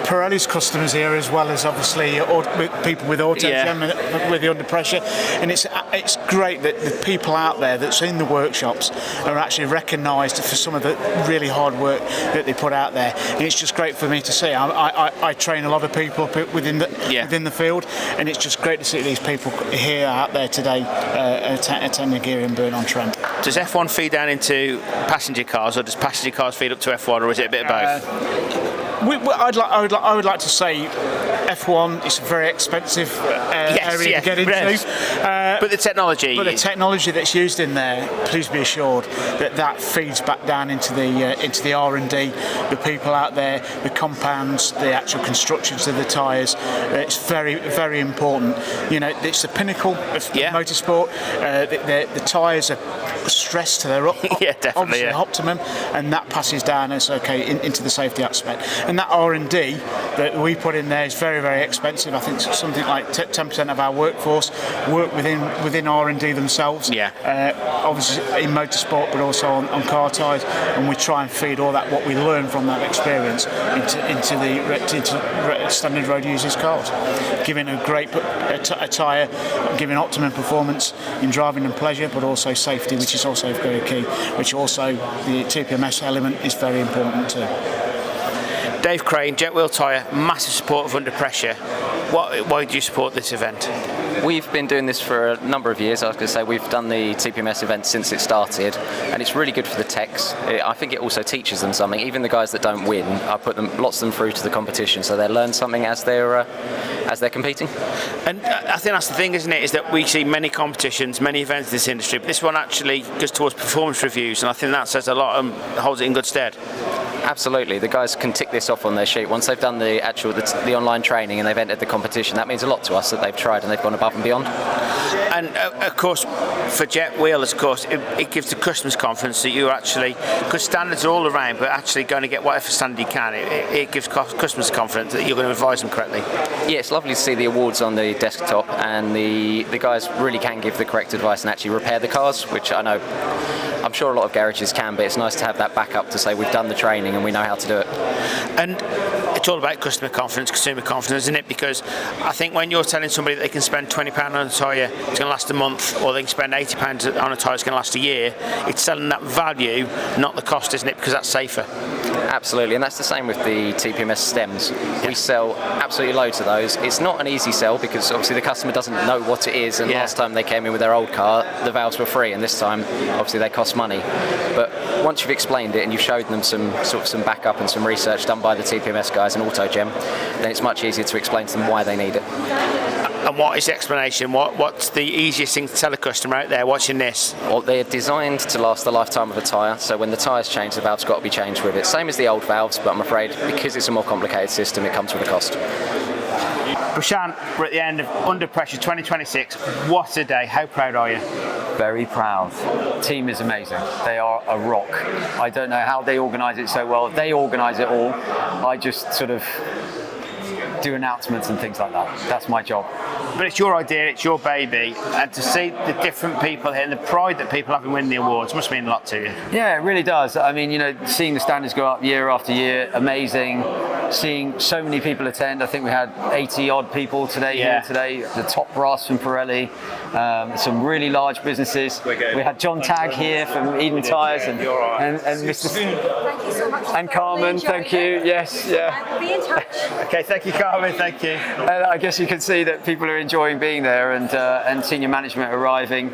Pirelli's customers here, as well as obviously people with AutoGem with the under pressure. And it's great that the people out there that's in the workshops are actually recognised for some of the really hard work that they put out there. And it's just great for me to see. I train a lot of people within the field, and it's just great to see these people here out there today attending Gear in Burn-on-Trent. Does F1 feed down into passenger cars, or does passenger cars feed up to F1, or is it a bit of both? I would like to say F1 is a very expensive area to get into. But the technology that's used in there, please be assured that feeds back down into the R&D, the people out there, the compounds, the actual constructions of the tyres. It's very, very important. You know, it's the pinnacle of motorsport. The tyres are stressed to their optimum, and that passes down into the safety aspect. And that R&D that we put in there is very, very expensive. I think something like 10% of our workforce work within R&D themselves. Obviously in motorsport, but also on car tyres, and we try and feed all that what we learn from that experience into the standard road users cars, giving a great tyre, giving optimum performance in driving and pleasure, but also safety, which is also very key. Which also the TPMS element is very important too. Dave Crane, Jet Wheel Tyre, massive support of Under Pressure. Why do you support this event? We've been doing this for a number of years. I was going to say we've done the TPMS event since it started, and it's really good for the techs. I think it also teaches them something. Even the guys that don't win, I put lots of them through to the competition, so they learn something as they're competing. And I think that's the thing, isn't it? Is that we see many competitions, many events in this industry, but this one actually goes towards performance reviews, and I think that says a lot and holds it in good stead. Absolutely, the guys can tick this off on their sheet once they've done the online training and they've entered the competition. That means a lot to us that they've tried and they've gone above and beyond. And of course, for Jet Wheelers, of course, it gives the customers confidence that you actually, because standards are all around, but actually going to get whatever standard you can. It gives customers confidence that you're going to advise them correctly. Yeah, it's lovely to see the awards on the desktop, and the guys really can give the correct advice and actually repair the cars, which I'm sure a lot of garages can, but it's nice to have that backup to say we've done the training and we know how to do it. And it's all about customer confidence, consumer confidence, isn't it? Because I think when you're telling somebody that they can spend £20 on a tyre, it's going to last a month, or they can spend £80 on a tyre, it's going to last a year, it's selling that value, not the cost, isn't it? Because that's safer. Absolutely, and that's the same with the TPMS stems. We sell absolutely loads of those. It's not an easy sell because obviously the customer doesn't know what it is, and last time they came in with their old car, the valves were free, and this time obviously they cost money. But once you've explained it and you've showed them some backup and some research done by the TPMS guys and AutoGem, then it's much easier to explain to them why they need it. And what is the explanation? What's the easiest thing to tell a customer out there watching this? Well, they're designed to last the lifetime of a tyre, so when the tyre's change, the valve's got to be changed with it. Same as the old valves, but I'm afraid because it's a more complicated system, it comes with a cost. Prashant, we're at the end of Under Pressure 2026. What a day. How proud are you? Very proud. Team is amazing. They are a rock. I don't know how they organise it so well. They organise it all. I just sort of do announcements and things like that. That's my job. But it's your idea, it's your baby, and to see the different people here and the pride that people have in winning the awards must mean a lot to you. Yeah, it really does. I mean, seeing the standards go up year after year, amazing. Seeing so many people attend. I think we had 80 odd people here today. The top brass from Pirelli, some really large businesses. We had John Tagg here from Eden Tyres and Mr. Thank you so much. And Carmen, thank you. Yes, yeah. We'll be in touch. Okay, thank you, Carmen. Thank you. I guess you can see that people are enjoying being there and senior management arriving.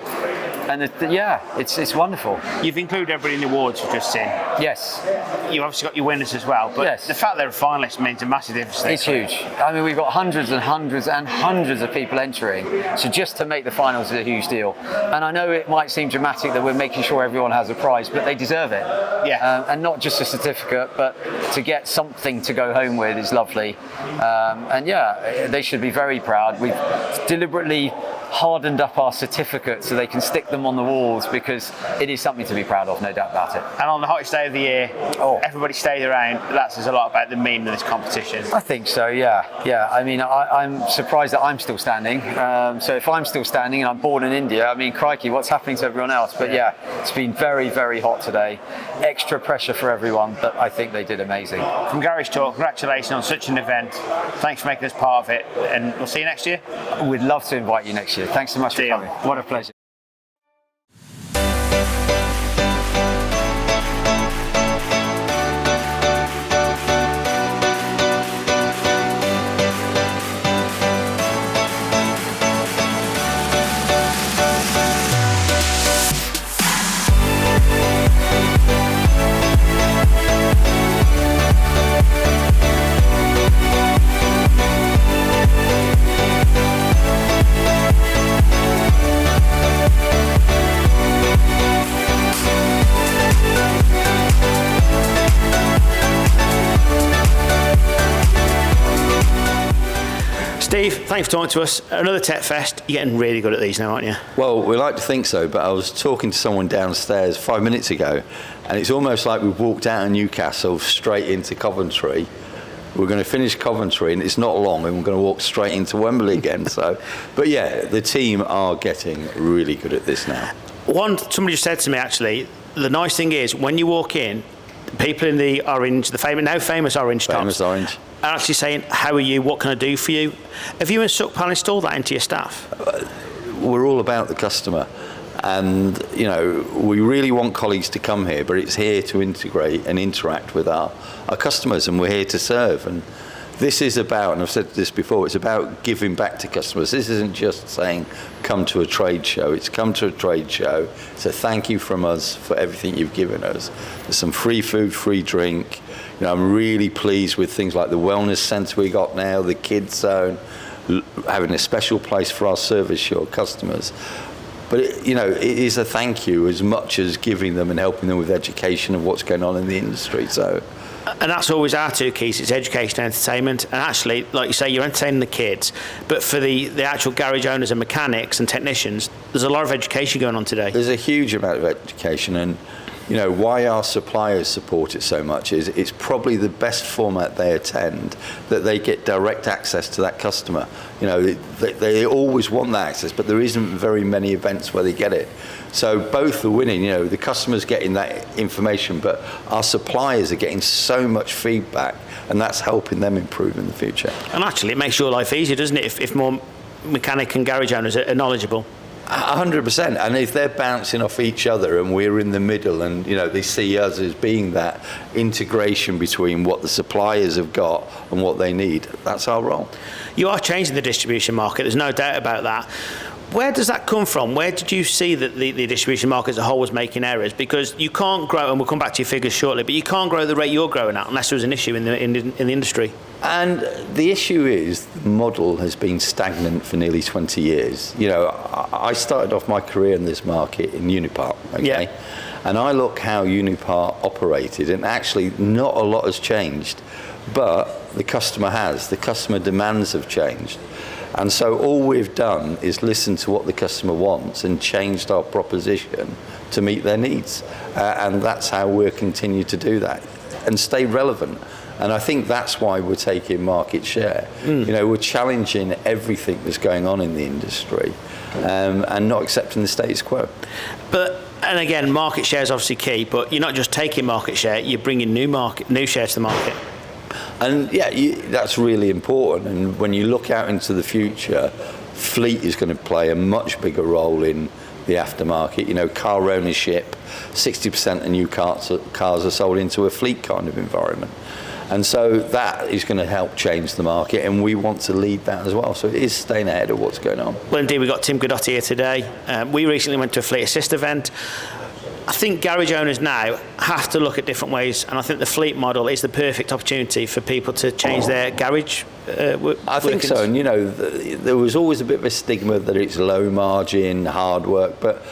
And it's wonderful. You've included everybody in the awards you've just seen. Yes. You've obviously got your winners as well, but the fact they're a finalist means a massive difference. It's huge. I mean, we've got hundreds and hundreds and hundreds of people entering, so just to make the finals is a huge deal. And I know it might seem dramatic that we're making sure everyone has a prize, but they deserve it. Yeah. And not just a certificate, but to get something to go home with is lovely. They should be very proud. We've deliberately hardened up our certificates so they can stick them on the walls, because it is something to be proud of, no doubt about it. And on the hottest day of the year, everybody stayed around. That says a lot about the meaning of this competition. I think so, yeah. I mean, I'm surprised that I'm still standing. So if I'm still standing and I'm born in India, I mean, crikey, what's happening to everyone else? But yeah, it's been very, very hot today. Extra pressure for everyone, but I think they did amazing. From Garage Talk, congratulations on such an event. Thanks for making us part of it, and we'll see you next year. We'd love to invite you next year. Thanks so much for coming. What a pleasure. Steve, thanks for talking to us. Another Tech Fest. You're getting really good at these now, aren't you? Well, we like to think so, but I was talking to someone downstairs 5 minutes ago, and it's almost like we've walked out of Newcastle straight into Coventry. We're going to finish Coventry, and it's not long, and we're going to walk straight into Wembley again. But yeah, the team are getting really good at this now. Somebody just said to me, actually, the nice thing is, when you walk in, people in the orange, now famous orange tops, are actually saying, how are you, what can I do for you? Have you and Suckpal installed that into your staff? We're all about the customer, and we really want colleagues to come here, but it's here to integrate and interact with our customers, and we're here to serve. And this is about, and I've said this before, it's about giving back to customers. This isn't just saying come to a trade show. It's come to a trade show. It's a thank you from us for everything you've given us. There's some free food, free drink. I'm really pleased with things like the wellness centre we got now, the kids zone, having a special place for our service shore customers. But it is a thank you as much as giving them and helping them with education of what's going on in the industry. And that's always our two keys. It's education and entertainment. And actually, like you say, you're entertaining the kids, but for the actual garage owners and mechanics and technicians, there's a lot of education going on today. There's a huge amount of education, and why our suppliers support it so much is it's probably the best format they attend, that they get direct access to that customer. They always want that access, but there isn't very many events where they get it. So both are winning. The customer's getting that information, but our suppliers are getting so much feedback, and that's helping them improve in the future. And actually, it makes your life easier, doesn't it, if more mechanic and garage owners are knowledgeable? 100%, and if they're bouncing off each other and we're in the middle, and they see us as being that integration between what the suppliers have got and what they need, that's our role. You are changing the distribution market, there's no doubt about that. Where does that come from? Where did you see that the distribution market as a whole was making errors? Because you can't grow, and we'll come back to your figures shortly, but you can't grow the rate you're growing at unless there was an issue in the industry. And the issue is the model has been stagnant for nearly 20 years. I started off my career in this market in Unipart, okay? Yeah. And I look how Unipart operated, and actually not a lot has changed, but the customer has. The customer demands have changed. And so all we've done is listen to what the customer wants and changed our proposition to meet their needs. And that's how we'll continue to do that and stay relevant. And I think that's why we're taking market share. You know, we're challenging everything that's going on in the industry and not accepting the status quo. And again, market share is obviously key, but you're not just taking market share, you're bringing new share to the market. And that's really important. And when you look out into the future, fleet is going to play a much bigger role in the aftermarket. You know, car ownership, 60% of new cars are sold into a fleet kind of environment. And so that is going to help change the market, and we want to lead that as well. So it is staying ahead of what's going on. Well, indeed, we've got Tim Godotti here today. We recently went to a Fleet Assist event. I think garage owners now have to look at different ways, and I think the fleet model is the perfect opportunity for people to change their garage I think so, and you know, there was always a bit of a stigma that it's low margin, hard work, but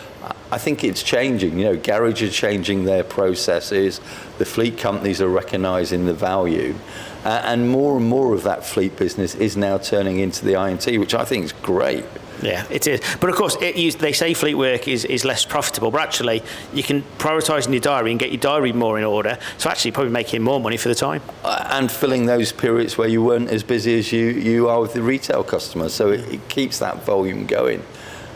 I think it's changing. You know, garages are changing their processes, the fleet companies are recognising the value, and more of that fleet business is now turning into the INT, which I think is great. Yeah, it is. But of course, they say fleet work is less profitable, but actually you can prioritise in your diary and get your diary more in order. So actually probably making more money for the time. And filling those periods where you weren't as busy as you are with the retail customers. So it keeps that volume going.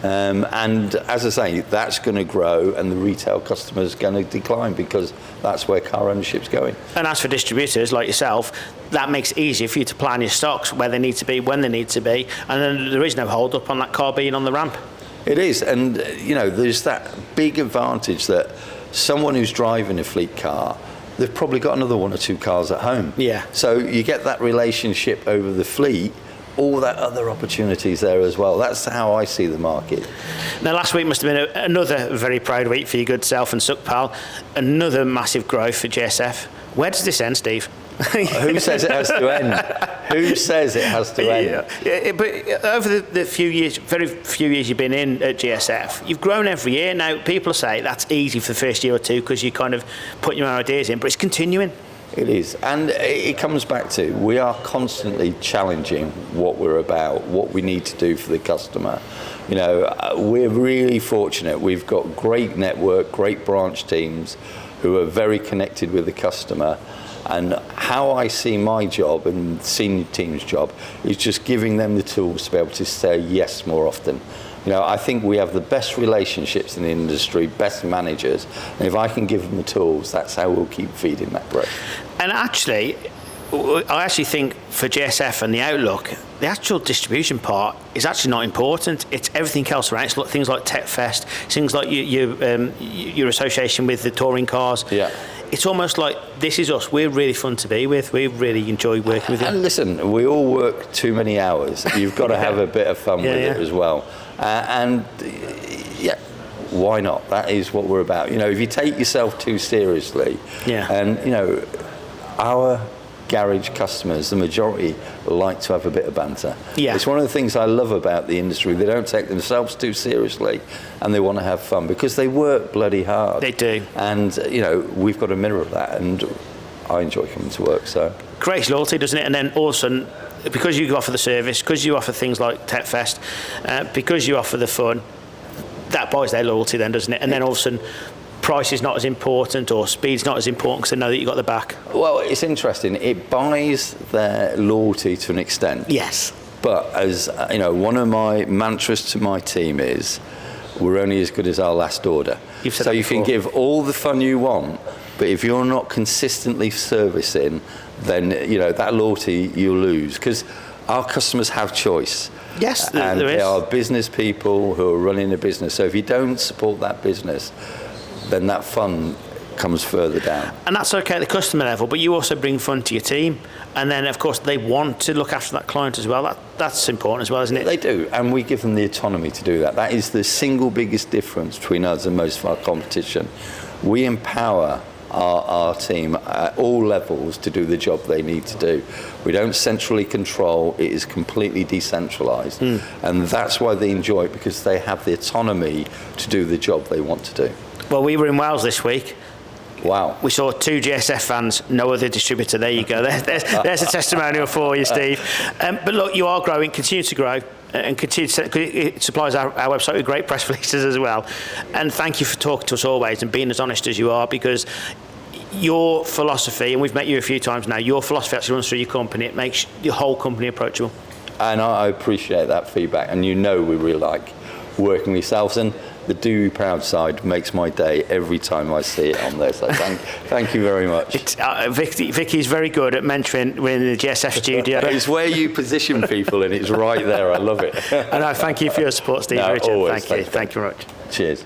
And as I say, that's going to grow and the retail customers are going to decline because that's where car ownership's going. And as for distributors like yourself, that makes it easier for you to plan your stocks where they need to be, when they need to be, and then there is no hold up on that car being on the ramp. It is, and you know, there's that big advantage that someone who's driving a fleet car, they've probably got another one or two cars at home. Yeah. So you get that relationship over the fleet, all that other opportunities there as well. That's how I see the market. Now, last week must have been another very proud week for your good self and Sukhpal. Another massive growth for GSF. Where does this end, Steve? Who says it has to end? Who says it has to end? Yeah, but over the very few years you've been in at GSF, you've grown every year. Now, people say that's easy for the first year or two because you kind of put your own ideas in, but it's continuing. It is, and it comes back to we are constantly challenging what we're about, what we need to do for the customer. You know, we're really fortunate. We've got great network, great branch teams who are very connected with the customer. And how I see my job and senior team's job is just giving them the tools to be able to say yes more often. You know, I think we have the best relationships in the industry, best managers, and if I can give them the tools, that's how we'll keep feeding that growth. And actually, I actually think for GSF and the outlook, the actual distribution part is actually not important. It's everything else around. It's things like Tech Fest, things like your association with the touring cars. Yeah. It's almost like this is us. We're really fun to be with. We really enjoy working with you. And listen, we all work too many hours. You've got to have a bit of fun with it as well. Why not? That is what we're about. You know, if you take yourself too seriously, and you know, our garage customers, the majority like to have a bit of banter. Yeah. It's one of the things I love about the industry. They don't take themselves too seriously and they want to have fun because they work bloody hard. They do. And, you know, we've got to mirror that, and I enjoy coming to work, so. Creates loyalty, doesn't it? And then all of a sudden, because you offer the service, because you offer things like Tech Fest, because you offer the fun, that buys their loyalty then, doesn't it? And then all of a sudden, price is not as important or speed's not as important because they know that you've got the back. Well, it's interesting. It buys their loyalty to an extent. Yes. But as you know, one of my mantras to my team is, we're only as good as our last order. So you can give all the fun you want, but if you're not consistently servicing, then you know that loyalty you'll lose, because our customers have choice. Yes, and there is. They are business people who are running a business. So if you don't support that business, then that fun comes further down. And that's okay at the customer level, but you also bring fun to your team. And then, of course, they want to look after that client as well. That's important as well, isn't it? They do, and we give them the autonomy to do that. That is the single biggest difference between us and most of our competition. We empower our team at all levels to do the job they need to do. We don't centrally control, it is completely decentralised. And that's why they enjoy it, because they have the autonomy to do the job they want to do. Well, we were in Wales this week. Wow. We saw 2 GSF fans, no other distributor. There you go. There's a testimonial for you, Steve. But look, you are growing, continue to grow, and continue to, it supplies our website with great press releases as well. And thank you for talking to us always and being as honest as you are, because your philosophy, and we've met you a few times now, your philosophy actually runs through your company. It makes your whole company approachable. And I appreciate that feedback, and we really like working with yourselves, and the Do Proud side makes my day every time I see it on there, so thank you very much. Vicky's very good at mentoring. We're in the GSF studio. It's where you position people, and it's right there. I love it. And I thank you for your support, Steve. No, Richard. always. Thank you very much. Cheers.